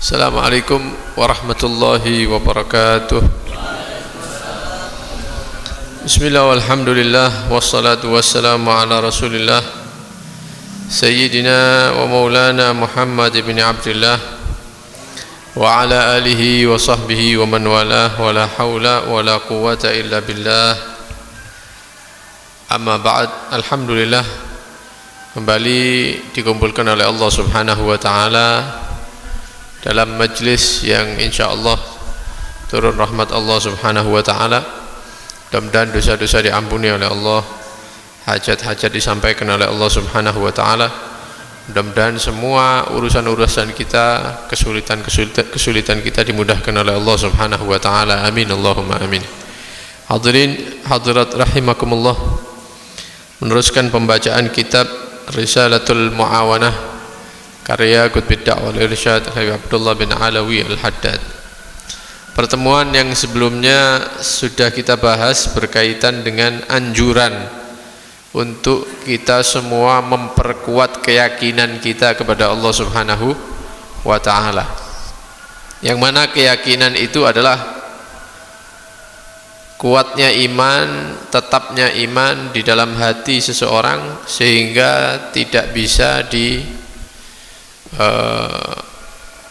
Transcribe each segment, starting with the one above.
Assalamualaikum warahmatullahi wabarakatuh. Bismillah walhamdulillah wassalatu wassalamu ala rasulillah Sayyidina wa maulana Muhammad ibn Abdullah wa ala alihi wa sahbihi wa man walah wa la hawla wa la quwwata illa billah. Amma ba'd. Alhamdulillah, kembali dikumpulkan oleh Allah subhanahu wa ta'ala dalam majlis yang insyaallah turun rahmat Allah subhanahu wa ta'ala. Mudah-mudahan dosa-dosa diampuni oleh Allah, hajat-hajat disampaikan oleh Allah subhanahu wa ta'ala. Mudah-mudahan semua urusan-urusan kita, kesulitan kita dimudahkan oleh Allah subhanahu wa ta'ala. Amin Allahumma amin. Hadirin hadirat rahimakumullah, meneruskan pembacaan kitab Risalatul Mu'awanah karya Qutbid Da'wah wal Irsyad Habib Abdullah bin Alawi Al-Haddad. Pertemuan yang sebelumnya sudah kita bahas berkaitan dengan anjuran untuk kita semua memperkuat keyakinan kita kepada Allah subhanahu wa ta'ala, yang mana keyakinan itu adalah kuatnya iman, tetapnya iman di dalam hati seseorang sehingga tidak bisa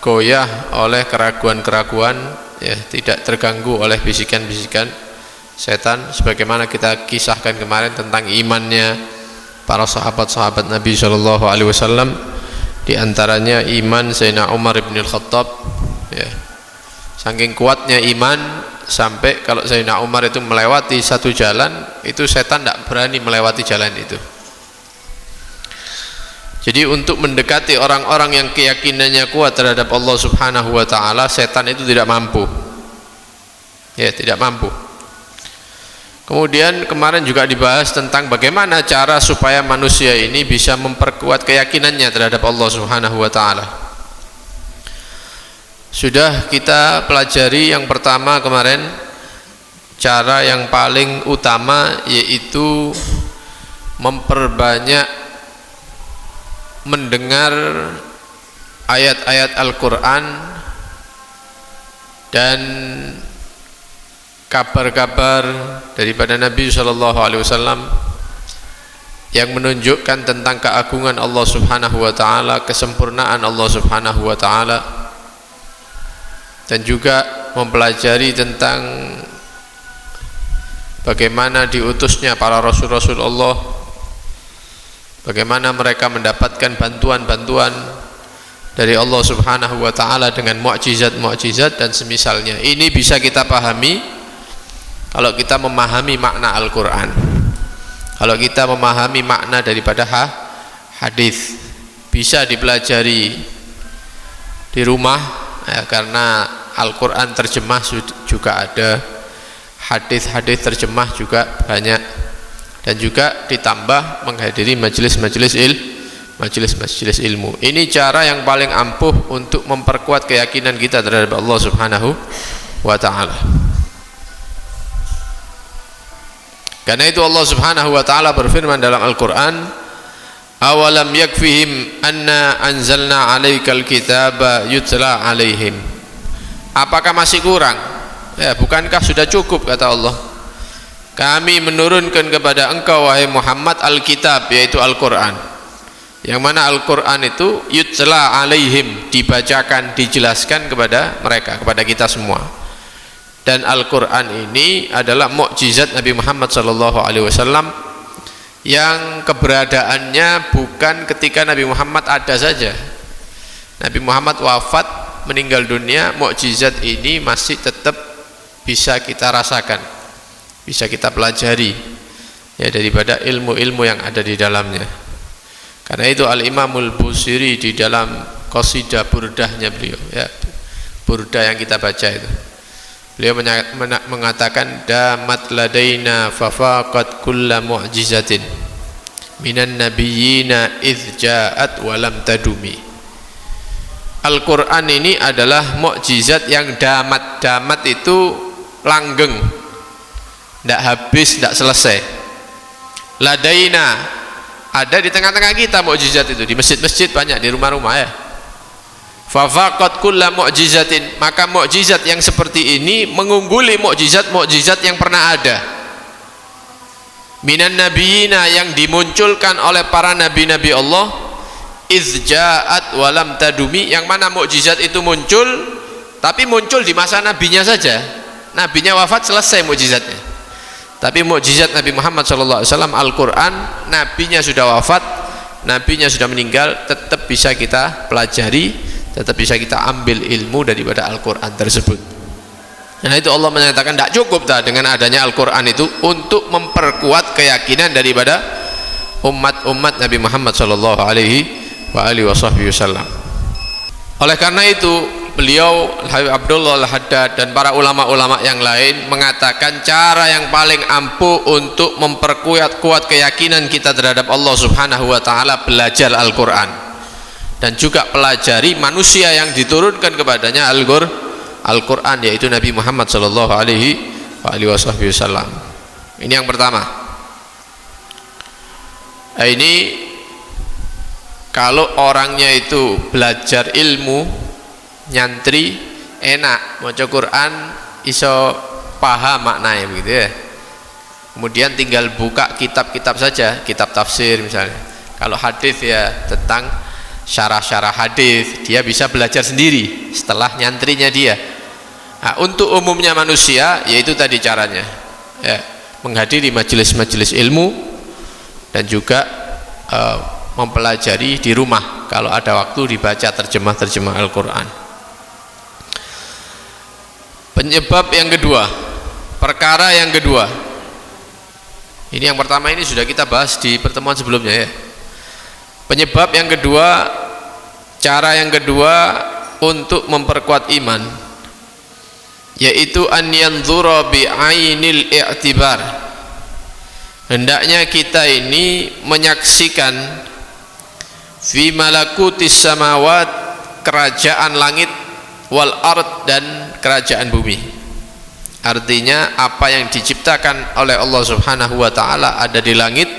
goyah oleh keraguan-keraguan, ya, tidak terganggu oleh bisikan-bisikan setan, sebagaimana kita kisahkan kemarin tentang imannya para sahabat-sahabat Nabi Shallallahu Alaihi Wasallam. Di antaranya iman Sayyidina Umar bin Al-Khattab, ya, saking kuatnya iman sampai kalau Sayyidina Umar itu melewati satu jalan, itu setan tidak berani melewati jalan itu. Jadi untuk mendekati orang-orang yang keyakinannya kuat terhadap Allah subhanahu wa ta'ala, setan itu tidak mampu, ya, tidak mampu. Kemudian kemarin juga dibahas tentang bagaimana cara supaya manusia ini bisa memperkuat keyakinannya terhadap Allah subhanahu wa ta'ala. Sudah kita pelajari yang pertama kemarin, cara yang paling utama yaitu memperbanyak mendengar ayat-ayat Al-Quran dan kabar-kabar daripada Nabi SAW yang menunjukkan tentang keagungan Allah subhanahu wa ta'ala, kesempurnaan Allah subhanahu wa ta'ala, dan juga mempelajari tentang bagaimana diutusnya para rasul-rasul Allah, bagaimana mereka mendapatkan bantuan-bantuan dari Allah subhanahu wa ta'ala dengan mu'jizat-mu'jizat dan semisalnya. Ini bisa kita pahami kalau kita memahami makna Al-Quran, kalau kita memahami makna daripada hadis. Bisa dipelajari di rumah, ya, karena Al-Quran terjemah juga ada, hadis-hadis terjemah juga banyak, dan juga ditambah menghadiri majelis-majelis ilmu. Ini cara yang paling ampuh untuk memperkuat keyakinan kita terhadap Allah subhanahu wa ta'ala. Karena itu Allah subhanahu wa ta'ala berfirman dalam Al-Quran, awalam yakfihim anna anzalna alaikal kitaba yutla alaihim. Apakah masih kurang? Ya, bukankah sudah cukup, kata Allah, kami menurunkan kepada engkau wahai Muhammad Alkitab, yaitu Al-Quran, yang mana Al-Quran itu yutla alaihim, dibacakan, dijelaskan kepada mereka, kepada kita semua. Dan Al-Quran ini adalah mukjizat Nabi Muhammad SAW yang keberadaannya bukan ketika Nabi Muhammad ada saja. Nabi Muhammad wafat, meninggal dunia, mukjizat ini masih tetap bisa kita rasakan, bisa kita pelajari, ya, daripada ilmu-ilmu yang ada di dalamnya. Karena itu Al-Imamul Busiri di dalam qasidah burdahnya beliau, ya, burdah yang kita baca itu, beliau mengatakan, damat ladaina fafaqat kulla mu'jizatin minan nabiyyina idh ja'at walam tadumi. Al-Quran ini adalah mukjizat yang damat. Damat itu langgeng, tidak habis, tidak selesai. Ladaina, ada di tengah-tengah kita mukjizat itu, di masjid-masjid banyak, di rumah-rumah, ya. Fafaqat kulla mu'jizatin, maka mukjizat yang seperti ini mengungguli mukjizat-mukjizat yang pernah ada. Minan nabiyina, yang dimunculkan oleh para nabi-nabi Allah, izja'at walam tadumi, yang mana mukjizat itu muncul tapi muncul di masa nabinya saja. Nabinya wafat, selesai mukjizatnya. Tapi mukjizat Nabi Muhammad SAW, Al-Quran, nabinya sudah wafat, nabinya sudah meninggal, tetap bisa kita pelajari, tetap bisa kita ambil ilmu daripada Al-Quran tersebut. Nah itu Allah menyatakan tidak cukup dengan adanya Al-Quran itu untuk memperkuat keyakinan daripada umat-umat Nabi Muhammad SAW. Oleh karena itu beliau Habib Abdullah Al-Haddad dan para ulama-ulama yang lain mengatakan cara yang paling ampuh untuk memperkuat keyakinan kita terhadap Allah Subhanahu wa taala, belajar Al-Qur'an dan juga pelajari manusia yang diturunkan kepadanya Al-Qur'an, yaitu Nabi Muhammad sallallahu alaihi wasallam. Ini yang pertama. Ini kalau orangnya itu belajar ilmu, nyantri, enak, maca Quran iso paham maknanya begitu ya. Kemudian tinggal buka kitab-kitab saja, kitab tafsir misalnya. Kalau hadis ya tentang syarah-syarah hadis, dia bisa belajar sendiri setelah nyantrinya dia. Nah, untuk umumnya manusia yaitu tadi caranya ya, menghadiri majelis-majelis ilmu dan juga mempelajari di rumah, kalau ada waktu dibaca terjemah Al-Quran. Penyebab yang kedua, perkara yang kedua, ini yang pertama ini sudah kita bahas di pertemuan sebelumnya ya. Penyebab yang kedua, cara yang kedua untuk memperkuat iman, yaitu an yanzura bi ainil i'tibar. Hendaknya kita ini menyaksikan fi malakutis samawat, kerajaan langit, wal ard, dan kerajaan bumi. Artinya apa yang diciptakan oleh Allah Subhanahu wa taala ada di langit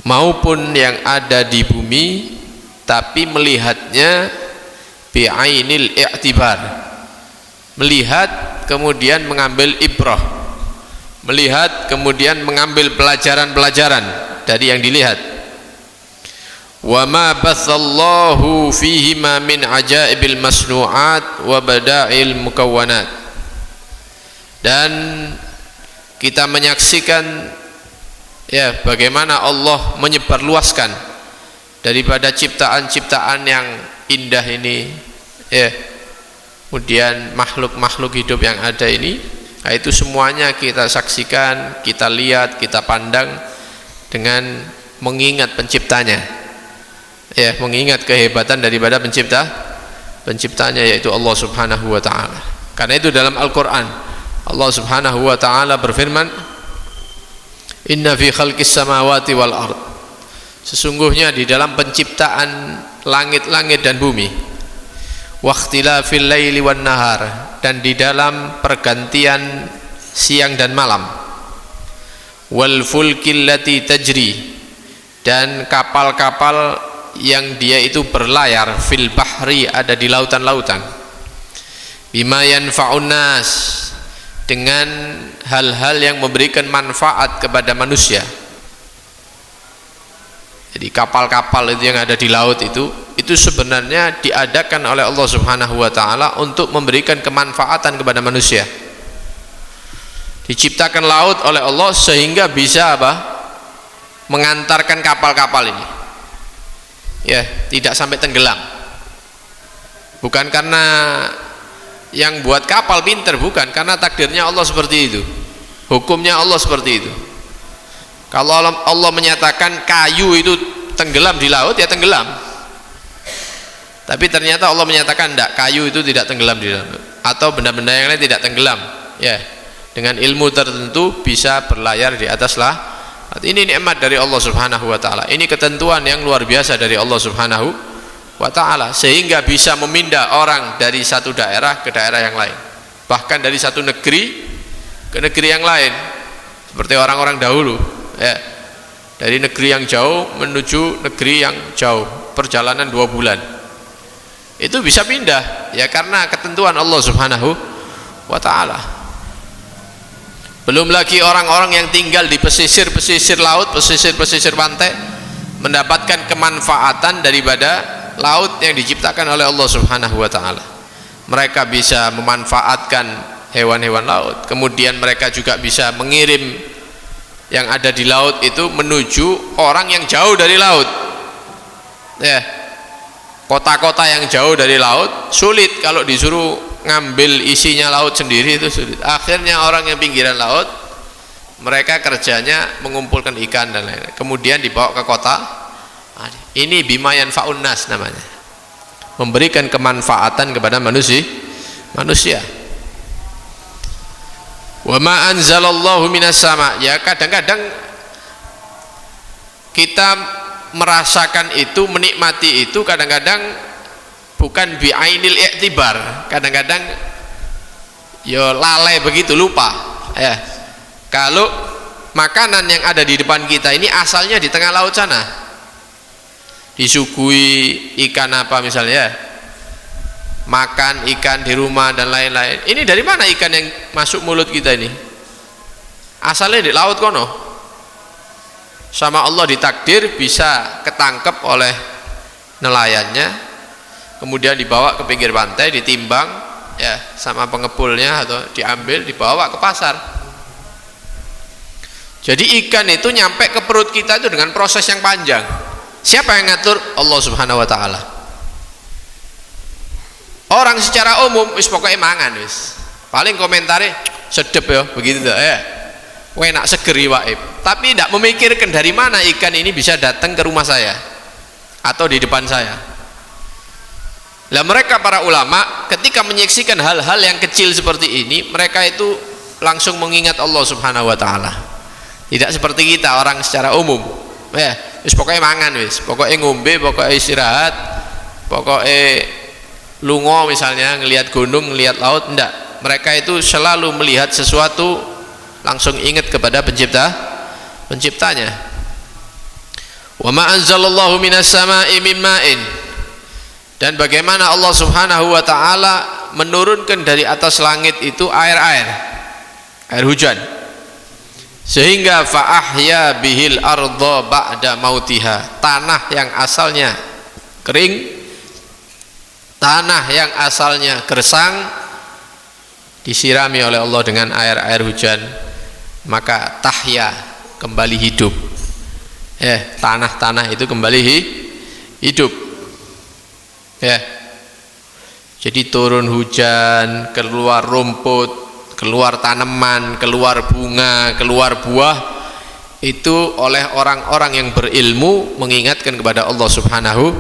maupun yang ada di bumi, tapi melihatnya bi'ainil i'tibar, melihat kemudian mengambil ibrah, melihat kemudian mengambil pelajaran-pelajaran dari yang dilihat. Wa ma bathallahu fihima min ajaibil masnu'at wa bada'il mukawwanat, dan kita menyaksikan ya bagaimana Allah menyebarluaskan daripada ciptaan-ciptaan yang indah ini ya, kemudian makhluk-makhluk hidup yang ada ini, nah itu semuanya kita saksikan, kita lihat, kita pandang dengan mengingat penciptanya ya, mengingat kehebatan daripada penciptanya yaitu Allah Subhanahu wa taala. Karena itu dalam Al-Qur'an Allah Subhanahu wa taala berfirman, inna fi khalqis samawati wal ard, sesungguhnya di dalam penciptaan langit-langit dan bumi, wa ikhtilafil laili wan nahar, dan di dalam pergantian siang dan malam, wal fulkil lati tajri, dan kapal-kapal yang dia itu berlayar, fil bahri, ada di lautan-lautan, bima yanfa'un nas, dengan hal-hal yang memberikan manfaat kepada manusia. Jadi kapal-kapal itu yang ada di laut itu sebenarnya diadakan oleh Allah Subhanahu wa taala untuk memberikan kemanfaatan kepada manusia. Diciptakan laut oleh Allah sehingga bisa apa? Mengantarkan kapal-kapal ini ya, tidak sampai tenggelam. Bukan karena yang buat kapal pinter, bukan, karena takdirnya Allah seperti itu, hukumnya Allah seperti itu. Kalau Allah menyatakan kayu itu tenggelam di laut, ya tenggelam. Tapi ternyata Allah menyatakan tidak, kayu itu tidak tenggelam di laut, atau benda-benda yang lain tidak tenggelam ya, dengan ilmu tertentu bisa berlayar di atas lah. Ini nikmat dari Allah Subhanahu wa taala. Ini ketentuan yang luar biasa dari Allah Subhanahu wa taala, sehingga bisa memindah orang dari satu daerah ke daerah yang lain, bahkan dari satu negeri ke negeri yang lain, seperti orang-orang dahulu ya, dari negeri yang jauh menuju negeri yang jauh, perjalanan 2 bulan itu bisa pindah ya karena ketentuan Allah Subhanahu wa taala. Belum lagi orang-orang yang tinggal di pesisir-pesisir laut, pesisir-pesisir pantai mendapatkan kemanfaatan daripada laut yang diciptakan oleh Allah Subhanahu wa taala. Mereka bisa memanfaatkan hewan-hewan laut, kemudian mereka juga bisa mengirim yang ada di laut itu menuju orang yang jauh dari laut. Ya. Kota-kota yang jauh dari laut sulit kalau disuruh ngambil isinya laut sendiri, itu sulit. Akhirnya orang yang pinggiran laut mereka kerjanya mengumpulkan ikan dan lain-lain, kemudian dibawa ke kota. Ini bima yanfa'un nas namanya, memberikan kemanfaatan kepada manusia. Wa ma anzalallahu minas sama, ya kadang-kadang kita merasakan itu, menikmati itu, kadang-kadang bukan bi'ainil i'tibar, kadang-kadang ya lalai begitu, lupa ya kalau makanan yang ada di depan kita ini asalnya di tengah laut sana, disuguhi ikan apa misalnya, makan ikan di rumah dan lain-lain. Ini dari mana ikan yang masuk mulut kita ini? Asalnya di laut kono, sama Allah ditakdir bisa ketangkep oleh nelayannya, kemudian dibawa ke pinggir pantai, ditimbang ya sama pengepulnya atau diambil dibawa ke pasar. Jadi ikan itu nyampe ke perut kita itu dengan proses yang panjang. Siapa yang ngatur? Allah Subhanahu wa taala. Orang secara umum wis pokoknya mangan wis, paling komentari sedep ya begitu ya, enak seger iwake, tapi tidak memikirkan dari mana ikan ini bisa datang ke rumah saya atau di depan saya. Lah mereka para ulama ketika menyaksikan hal-hal yang kecil seperti ini, mereka itu langsung mengingat Allah Subhanahu wa taala. Tidak seperti kita orang secara umum. Ya, wis pokoknya mangan wis, pokoknya ngombe, pokoknya istirahat, pokoknya lungo misalnya, ngelihat gunung, ngelihat laut, enggak. Mereka itu selalu melihat sesuatu langsung ingat kepada penciptanya. Wa ma anzalallahu minas sama'i min ma'in, dan bagaimana Allah Subhanahu wa taala menurunkan dari atas langit itu air hujan, sehingga fa ahya bihil ardha ba'da mautiha, tanah yang asalnya kering, tanah yang asalnya gersang disirami oleh Allah dengan air hujan, maka tahya, kembali hidup. Tanah-tanah itu kembali hidup. Jadi turun hujan, keluar rumput, keluar tanaman, keluar bunga, keluar buah, itu oleh orang-orang yang berilmu mengingatkan kepada Allah Subhanahu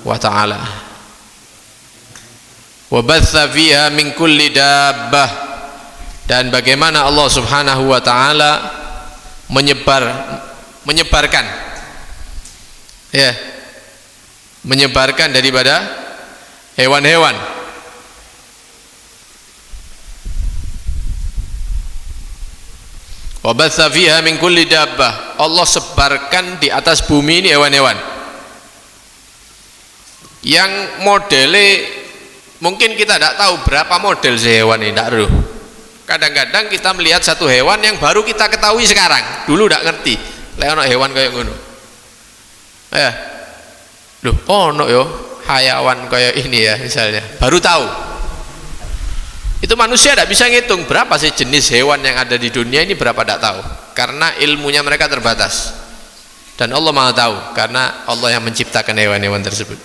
wa taala. Wa batsa fiha min kulli dabbah, dan bagaimana Allah Subhanahu wa taala menyebarkan daripada hewan-hewan. Wa batsa fiha min kulli dabbah, Allah sebarkan di atas bumi ini hewan-hewan yang modele mungkin kita tidak tahu berapa model hewan ini, tidak tahu. Kadang-kadang kita melihat satu hewan yang baru kita ketahui sekarang, dulu tidak ngerti ono hewan kayak ngono. Ono yo hayawan kayak ini ya misalnya, baru tahu. Itu manusia tidak bisa ngitung berapa sih jenis hewan yang ada di dunia ini, berapa tidak tahu, karena ilmunya mereka terbatas. Dan Allah Maha tahu karena Allah yang menciptakan hewan-hewan tersebut.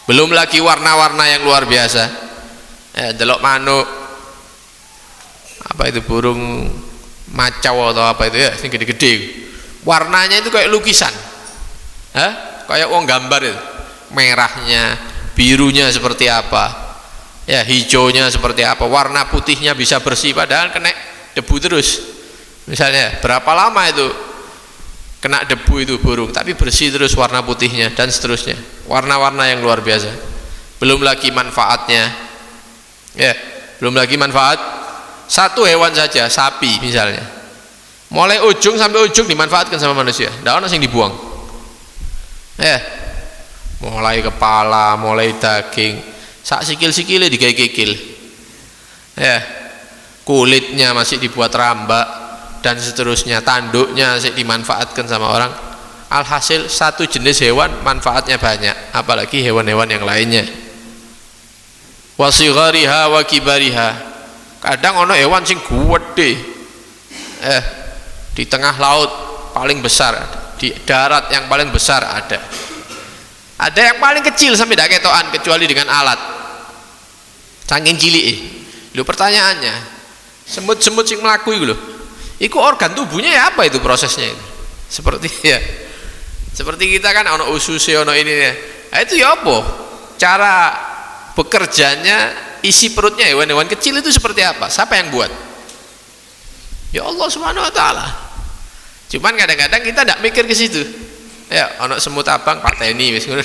Belum lagi warna-warna yang luar biasa. Delok manuk, apa itu, burung macau atau apa itu ya, sing gede-gede, warnanya itu kayak lukisan, kayak wong gambar itu, merahnya, birunya seperti apa, ya hijaunya seperti apa, warna putihnya bisa bersih padahal kena debu terus. Misalnya berapa lama itu kena debu itu burung, tapi bersih terus warna putihnya, dan seterusnya, warna-warna yang luar biasa. Belum lagi manfaatnya, belum lagi manfaat satu hewan saja, sapi misalnya, mulai ujung sampai ujung dimanfaatkan sama manusia, tidak ada yang dibuang. mulai kepala, mulai daging, sak sikil-sikile digawe kikil. Ya. Kulitnya masih dibuat rambak dan seterusnya, tanduknya masih dimanfaatkan sama orang. Alhasil satu jenis hewan manfaatnya banyak, apalagi hewan-hewan yang lainnya. Wasighariha wa kibariha. Kadang ono hewan sing gede. Di tengah laut paling besar, di darat yang paling besar ada. Ada yang paling kecil sampai tidak ketokan kecuali dengan alat. Saking cilike. Lho pertanyaannya, semut-semut sing mlaku iku lho. Iku organ tubuhnya ya apa itu prosesnya itu? Seperti kita kan ono ususe ono ini ya. Nah, itu ya apa? Cara bekerjanya, isi perutnya hewan-hewan kecil itu seperti apa? Siapa yang buat? Ya Allah Subhanahu wa taala. Cuman kadang-kadang kita tidak mikir ke situ. Ya, ono semut abang pateni wis ngono.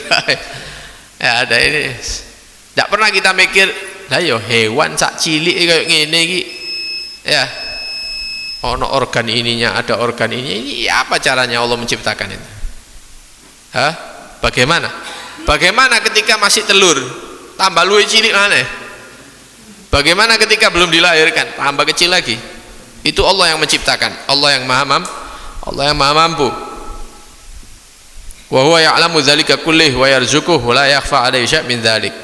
Ya ada ini. Tidak pernah kita mikir, lah yo hewan sak cilik kayak ngene iki. Ya. Ono organ ininya, ada organ ini apa caranya Allah menciptakan itu? Hah? Bagaimana? Bagaimana ketika masih telur tambah luwih cilik maneh? Bagaimana ketika belum dilahirkan tambah kecil lagi? Itu Allah yang menciptakan, Allah yang maha mampu. Wa huwa ya'lamu dzalika kullih wa yarzuquhu wa la yakhfa 'alaihi syai' min dzalik.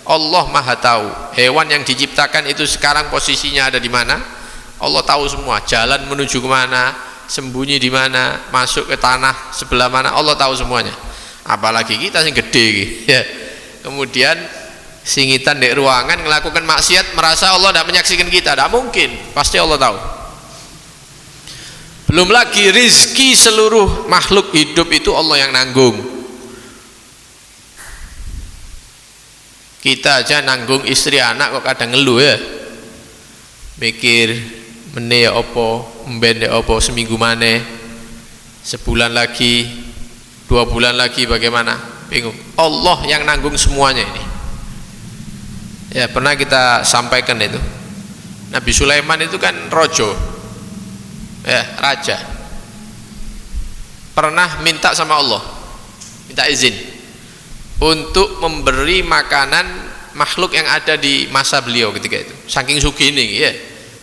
Allah maha tahu hewan yang diciptakan itu sekarang posisinya ada di mana. Allah tahu semua, jalan menuju kemana, sembunyi di mana, masuk ke tanah sebelah mana, Allah tahu semuanya. Apalagi kita yang gede ya. Kemudian singitan di ruangan melakukan maksiat, merasa Allah tidak menyaksikan kita, tidak mungkin, pasti Allah tahu. Belum lagi rizki seluruh makhluk hidup itu Allah yang nanggung. Kita aja nanggung istri anak kok kadang ngeluh ya, mikir mene ya opo, mben ya opo, seminggu maneh, sebulan lagi, 2 bulan lagi bagaimana, bingung. Allah yang nanggung semuanya ini. Ya pernah kita sampaikan itu, Nabi Sulaiman itu kan rojo, ya raja, pernah minta sama Allah, minta izin untuk memberi makanan makhluk yang ada di masa beliau ketika itu. Saking sugih ini ya,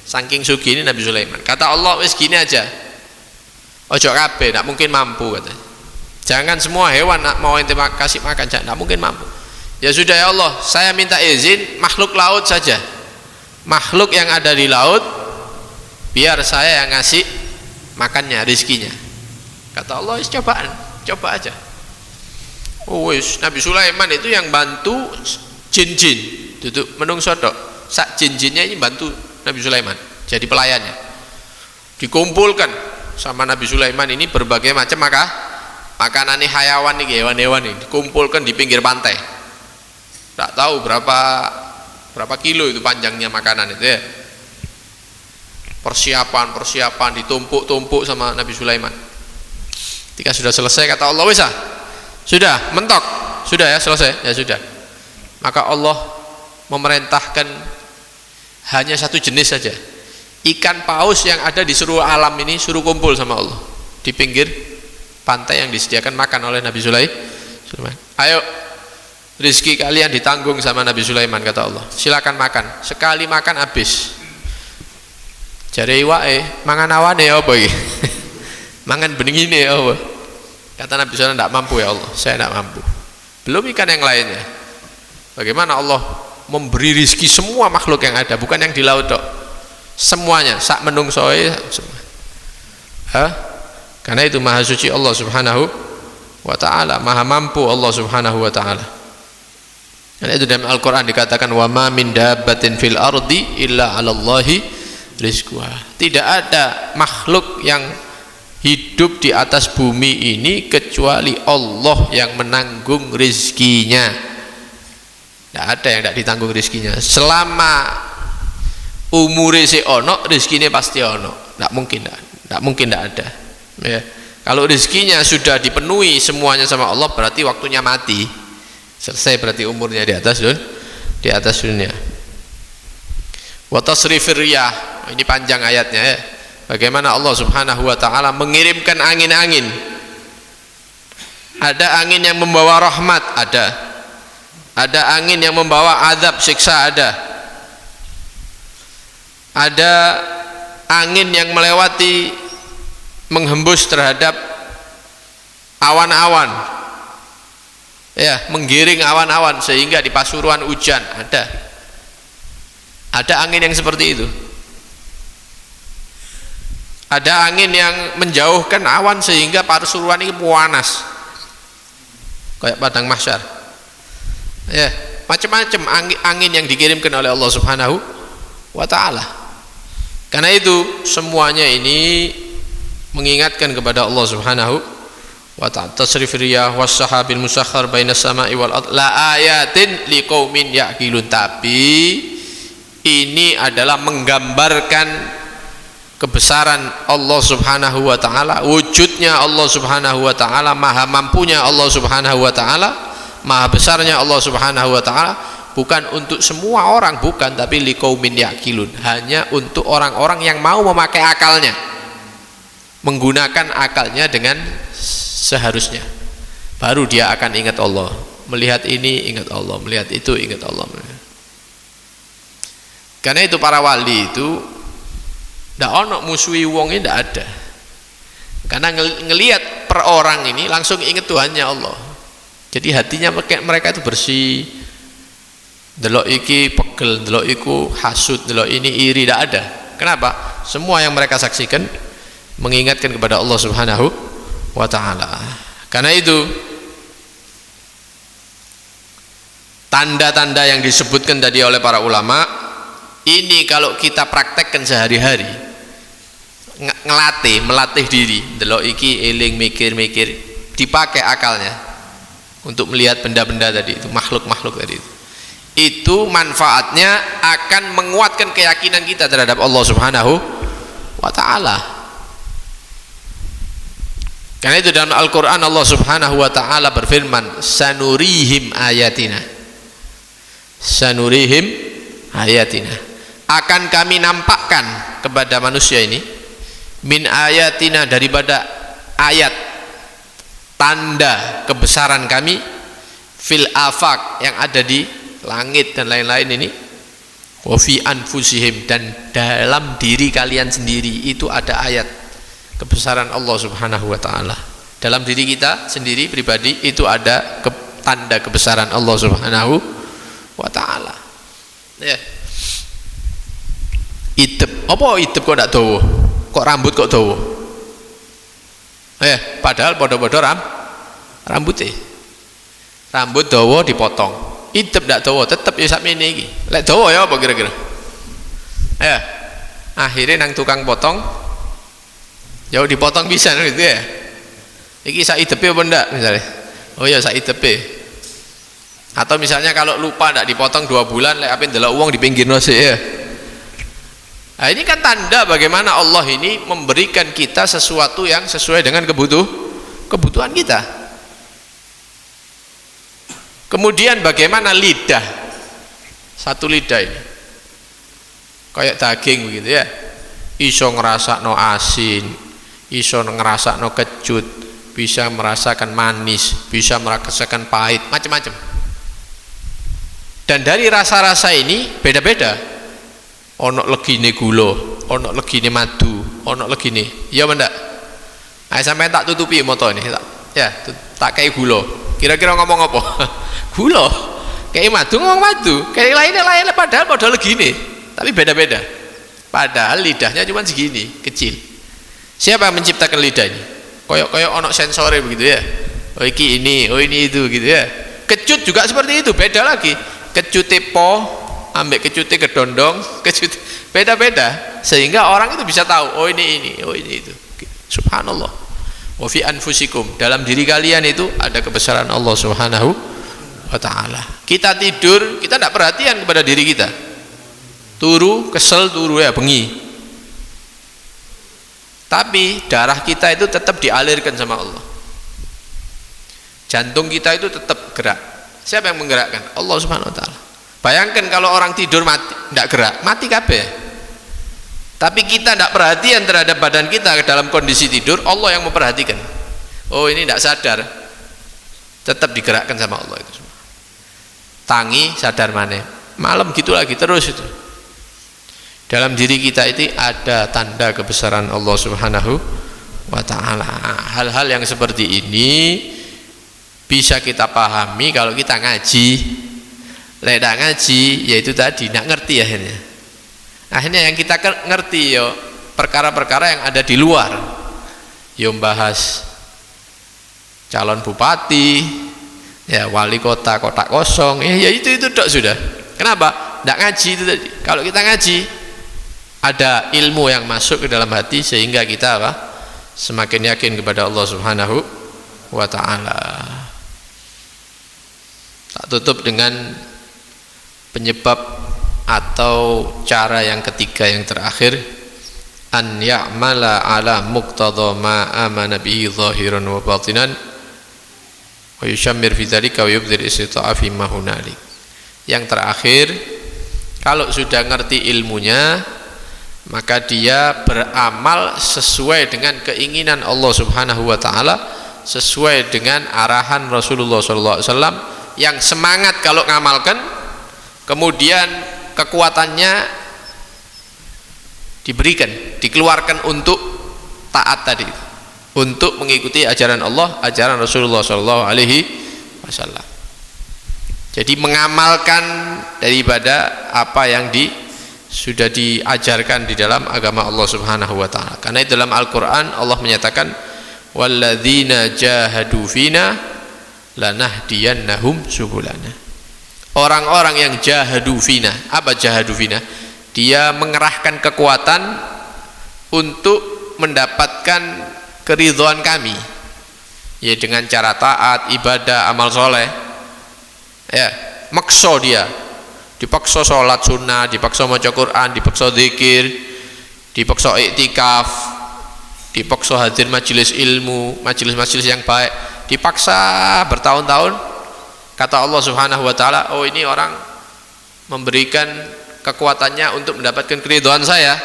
saking sugih ini Nabi Sulaiman. Kata Allah, wis gini aja, ojo kabeh, tidak mungkin mampu katanya. Jangan semua hewan mau ente kasih makan, tidak mungkin mampu. Ya sudah ya Allah, saya minta izin makhluk laut saja, makhluk yang ada di laut, biar saya yang ngasih makannya, rizkinya. Kata Allah, wis cobaan, coba aja. Oh wis, Nabi Sulaiman itu yang bantu jin-jin, duduk menungso tok. Sak jin-jinnya ini bantu Nabi Sulaiman jadi pelayannya. Dikumpulkan sama Nabi Sulaiman ini berbagai macam makanan nih, hayawan nih, hewan-hewan nih dikumpulkan di pinggir pantai. Tak tahu berapa kilo itu panjangnya makanan itu ya. Persiapan ditumpuk-tumpuk sama Nabi Sulaiman. Ketika sudah selesai kata Allah, wis sudah mentok, sudah ya selesai, ya sudah. Maka Allah memerintahkan hanya satu jenis saja, ikan paus yang ada di seluruh alam ini suruh kumpul sama Allah di pinggir pantai yang disediakan makan oleh Nabi Sulaiman. Ayo, rezeki kalian ditanggung sama Nabi Sulaiman, kata Allah. Silakan makan, sekali makan habis. Jare iwake mangan awane apa iki? Mangan bening ini apa? Kata Nabi Sulaiman, tidak mampu ya Allah, saya tidak mampu. Belum ikan yang lainnya. Bagaimana Allah memberi rizki semua makhluk yang ada, bukan yang di laut dok, semuanya, sak menungsoe semua. Karena itu maha suci Allah Subhanahu wa ta'ala, maha mampu Allah Subhanahu wa ta'ala. Karena itu dalam Al-Quran dikatakan, wa ma min dabbatin fil ardi illa 'alallahi rizquha. Tidak ada makhluk yang hidup di atas bumi ini kecuali Allah yang menanggung rizkinya. Tidak ada yang tidak ditanggung rizkinya. Selama umure si ono, rizkinya pasti ono. Tidak mungkin tidak ada. Ya. Kalau rizkinya sudah dipenuhi semuanya sama Allah, berarti waktunya mati. Selesai berarti umurnya di atas dunia. Wa tasrifir riyah. Ini panjang ayatnya ya. Bagaimana Allah Subhanahu wa ta'ala mengirimkan angin-angin Ada angin yang membawa rahmat, ada. Ada angin yang membawa azab, siksa, ada. Ada angin yang melewati, menghembus terhadap awan-awan, ya, menggiring awan-awan sehingga di Pasuruan hujan, ada angin yang seperti itu. Ada angin yang menjauhkan awan sehingga Pasuruan ini panas kayak padang mahsyar, ya, macam-macam angin yang dikirimkan oleh Allah Subhanahu wa ta'ala. Karena itu semuanya ini mengingatkan kepada Allah Subhanahu wa ta'ala. Tasrif riyah was sahabil musakhkhar bainas sama'i wal ardh la ayatin liqaumin yaqilun. Tapi ini adalah menggambarkan kebesaran Allah Subhanahu wa ta'ala, wujudnya Allah Subhanahu wa ta'ala, maha mampunya Allah Subhanahu wa ta'ala, maha besarnya Allah Subhanahu wa ta'ala. Bukan untuk semua orang, bukan, tapi liqaumin yaqilun, hanya untuk orang-orang yang mau memakai akalnya, menggunakan akalnya dengan seharusnya, baru dia akan ingat Allah. Melihat ini ingat Allah, melihat itu ingat Allah. Karena itu para wali itu ndak ono musuhi wong ini, ndak ada. Karena ngelihat per orang ini langsung ingat Tuhannya Allah. Jadi hatinya mereka itu bersih. Delok iki pegel, delok iku hasud, delok ini iri, ndak ada. Kenapa? Semua yang mereka saksikan mengingatkan kepada Allah Subhanahu wa ta'ala. Karena itu tanda-tanda yang disebutkan tadi oleh para ulama ini kalau kita praktekkan sehari-hari, melatih diri, delok iki eling, mikir-mikir, dipakai akalnya untuk melihat benda-benda tadi itu, makhluk-makhluk tadi itu manfaatnya akan menguatkan keyakinan kita terhadap Allah Subhanahu wa ta'ala. Karena itu dalam Al-Quran Allah Subhanahu wa ta'ala berfirman, sanurihim ayatina, sanurihim ayatina, akan kami nampakkan kepada manusia ini, min ayatina, daripada ayat tanda kebesaran kami, fil afaq, yang ada di langit dan lain-lain ini, wa fi anfusihim, dan dalam diri kalian sendiri itu ada ayat kebesaran Allah Subhanahu wa ta'ala. Dalam diri kita sendiri pribadi itu ada tanda kebesaran Allah Subhanahu wa ta'ala. Ya. Idep, apa idep kok ndak dawa? Kok rambut kok dawa? Padahal podo-podo rambutnya. Rambut dawa dipotong. Idep ndak dawa, tetep ya sakmene iki. Lek dawa ya apa kira-kira? Akhirnya nang tukang potong ya dipotong bisa gitu ya. Iki sak idepe apa ndak misalnya? Oh ya sak idepe. Atau misalnya kalau lupa ndak dipotong 2 bulan, lek ape ndelok wong di pinggir nose ya. Nah, ini kan tanda bagaimana Allah ini memberikan kita sesuatu yang sesuai dengan kebutuhan kita. Kemudian bagaimana lidah, satu lidah ini kayak daging begitu ya, iso ngerasakno asin, iso ngerasakno kecut, bisa merasakan manis, bisa merasakan pahit, macam-macam. Dan dari rasa-rasa ini beda-beda. Ono legine gula, ono legine madu, ono legine, iya mendak? Ayo sampai tak tutupi moto ini, tak kayak gula. Kira-kira ngomong apa? Gula. Kayak madu ngomong madu, kayak lainnya padahal legine, tapi beda-beda. Padahal lidahnya cuma segini, kecil. Siapa yang menciptakan lidah ini? Koyok-koyok ono sensore begitu ya. Oh iki ini, oh ini itu gitu ya. Kecut juga seperti itu, beda lagi. Kecut po, ambek kecut kedondong, kecut beda-beda, sehingga orang itu bisa tahu, oh ini, oh ini itu. Subhanallah. Wa fi anfusikum, dalam diri kalian itu ada kebesaran Allah Subhanahu wa ta'ala. Kita tidur, kita tidak perhatian kepada diri kita. Turu, kesel turu ya, bengi. Tapi darah kita itu tetap dialirkan sama Allah. Jantung kita itu tetap gerak. Siapa yang menggerakkan? Allah Subhanahu wa ta'ala. Bayangkan kalau orang tidur mati, tidak gerak, mati kabeh. Tapi kita tidak perhatian terhadap badan kita dalam kondisi tidur, Allah yang memperhatikan. Oh ini tidak sadar, tetap digerakkan sama Allah itu semua. Tangi sadar maneh, malam gitu lagi terus itu. Dalam diri kita itu ada tanda kebesaran Allah Subhanahu wa ta'ala. Hal-hal yang seperti ini bisa kita pahami kalau kita ngaji. Lek ndak ngaji yaitu tadi ndak ngerti akhirnya yang kita ngerti yo perkara-perkara yang ada di luar, yo bahas calon bupati, ya wali kota, kotak kosong, ya itu dok sudah. Kenapa? Ndak ngaji itu tadi. Kalau kita ngaji ada ilmu yang masuk ke dalam hati sehingga kita apa? Semakin yakin kepada Allah Subhanahu wa ta'ala. Tak tutup dengan penyebab atau cara yang ketiga yang terakhir, an ya'mala ala muqtadha ma amana bihi zahiran wa batinan wa yushammir fi dzalika wa yubdhir istita'a fi ma hunalik. Yang terakhir, kalau sudah ngerti ilmunya maka dia beramal sesuai dengan keinginan Allah Subhanahu wa ta'ala, sesuai dengan arahan Rasulullah SAW yang semangat kalau ngamalkan, kemudian kekuatannya diberikan, dikeluarkan untuk taat tadi, untuk mengikuti ajaran Allah, ajaran Rasulullah SAW. Jadi mengamalkan daripada apa yang sudah diajarkan di dalam agama Allah Subhanahu wa ta'ala. Karena di dalam Al-Quran Allah menyatakan walladzina jahadu fina lanahdiyannahum subulana. Orang-orang yang jahadu fina, apa jahadu fina? Dia mengerahkan kekuatan untuk mendapatkan keridhaan kami, ya dengan cara taat, ibadah, amal soleh, ya makso dia, dipaksa sholat sunnah, dipaksa maca Quran, dipaksa zikir, dipaksa iktikaf, dipaksa hadir majelis ilmu, majelis-majelis yang baik, dipaksa bertahun-tahun. Kata Allah Subhanahu wa ta'ala, oh ini orang memberikan kekuatannya untuk mendapatkan keridhaan saya,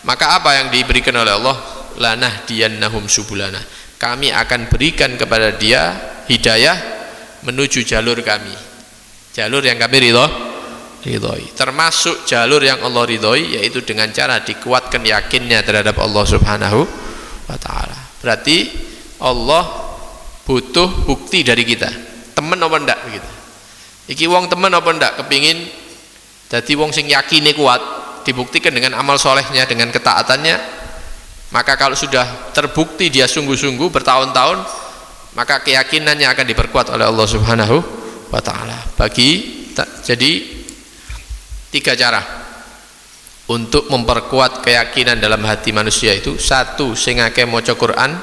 maka apa yang diberikan oleh Allah? Lanahdiyannahum subulana, kami akan berikan kepada dia hidayah menuju jalur kami, jalur yang kami ridhoi, termasuk jalur yang Allah ridhoi, yaitu dengan cara dikuatkan yakinnya terhadap Allah Subhanahu wa ta'ala. Berarti Allah butuh bukti dari kita, temen apa ndak begitu. Iki wong temen apa ndak kepingin dadi wong sing yakine kuat, dibuktikan dengan amal solehnya, dengan ketaatannya. Maka kalau sudah terbukti dia sungguh-sungguh bertahun-tahun, maka keyakinannya akan diperkuat oleh Allah Subhanahu wa ta'ala. Jadi 3 cara untuk memperkuat keyakinan dalam hati manusia itu. 1, sing akeh maca Quran,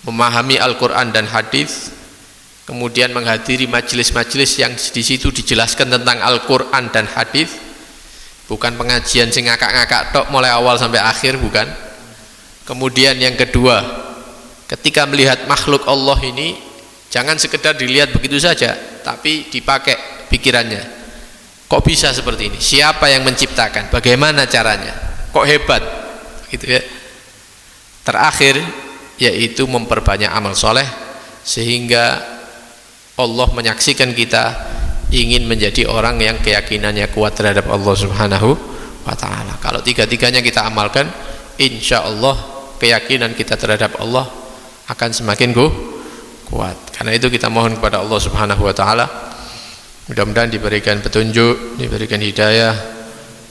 memahami Al-Quran dan hadis, kemudian menghadiri majelis-majelis yang di situ dijelaskan tentang Al-Quran dan hadis, bukan pengajian sing ngakak-ngakak tok mulai awal sampai akhir, bukan. Kemudian yang kedua, ketika melihat makhluk Allah ini jangan sekedar dilihat begitu saja, tapi dipakai pikirannya. Kok bisa seperti ini? Siapa yang menciptakan? Bagaimana caranya? Kok hebat? Gitu ya. Terakhir yaitu memperbanyak amal soleh sehingga Allah menyaksikan kita ingin menjadi orang yang keyakinannya kuat terhadap Allah Subhanahu wa ta'ala. Kalau 3-tiganya kita amalkan, insya Allah keyakinan kita terhadap Allah akan semakin kuat. Karena itu kita mohon kepada Allah Subhanahu wa ta'ala, mudah-mudahan diberikan petunjuk, diberikan hidayah,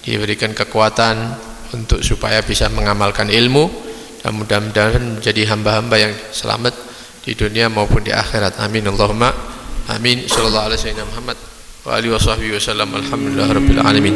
diberikan kekuatan untuk supaya bisa mengamalkan ilmu, dan mudah-mudahan menjadi hamba-hamba yang selamat di dunia maupun di akhirat. Amin Allahumma amin. Sallallahu alaihi wasallam Muhammad wa alihi washabbihi wasallam. Alhamdulillah rabbil alamin.